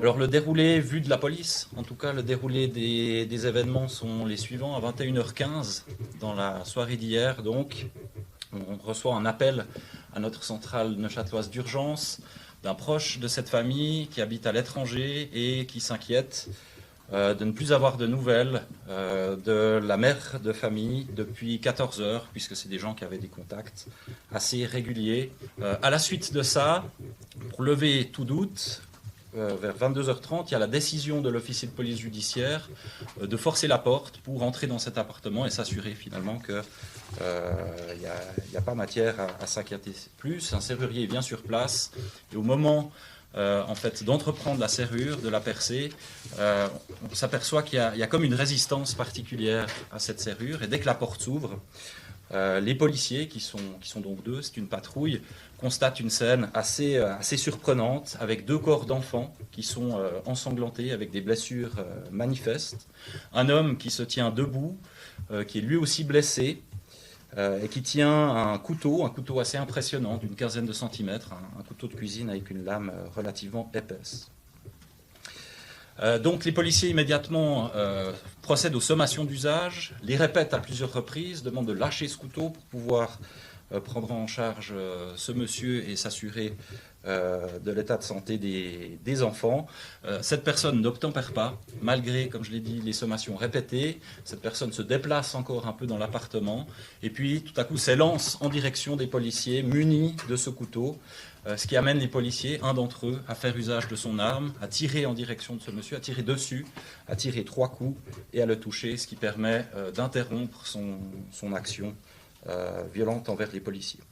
Alors le déroulé vu de la police, en tout cas le déroulé des événements sont les suivants. À 21h15, dans la soirée d'hier, donc, on reçoit un appel à notre centrale neuchâteloise d'urgence d'un proche de cette famille qui habite à l'étranger et qui s'inquiète de ne plus avoir de nouvelles de la mère de famille depuis 14 heures, puisque c'est des gens qui avaient des contacts assez réguliers. À la suite de ça, pour lever tout doute, vers 22h30, il y a la décision de l'officier de police judiciaire de forcer la porte pour entrer dans cet appartement et s'assurer finalement qu'il n'y a pas matière à s'inquiéter plus. Un serrurier vient sur place et au moment en fait, d'entreprendre la serrure, de la percer, on s'aperçoit qu'il y a comme une résistance particulière à cette serrure et dès que la porte s'ouvre, les policiers, qui sont donc deux, c'est une patrouille, constatent une scène assez surprenante avec deux corps d'enfants qui sont ensanglantés avec des blessures manifestes. Un homme qui se tient debout, qui est lui aussi blessé et qui tient un couteau assez impressionnant d'une quinzaine de centimètres, un couteau de cuisine avec une lame relativement épaisse. Donc les policiers immédiatement procèdent aux sommations d'usage, les répètent à plusieurs reprises, demandent de lâcher ce couteau pour pouvoir prendre en charge ce monsieur et s'assurer de l'état de santé des enfants. Cette personne n'obtempère pas, malgré, comme je l'ai dit, les sommations répétées. Cette personne se déplace encore un peu dans l'appartement et puis tout à coup s'élance en direction des policiers munis de ce couteau. Ce qui amène les policiers, un d'entre eux, à faire usage de son arme, à tirer en direction de ce monsieur, à tirer dessus, à tirer 3 coups et à le toucher, ce qui permet d'interrompre son action violente envers les policiers.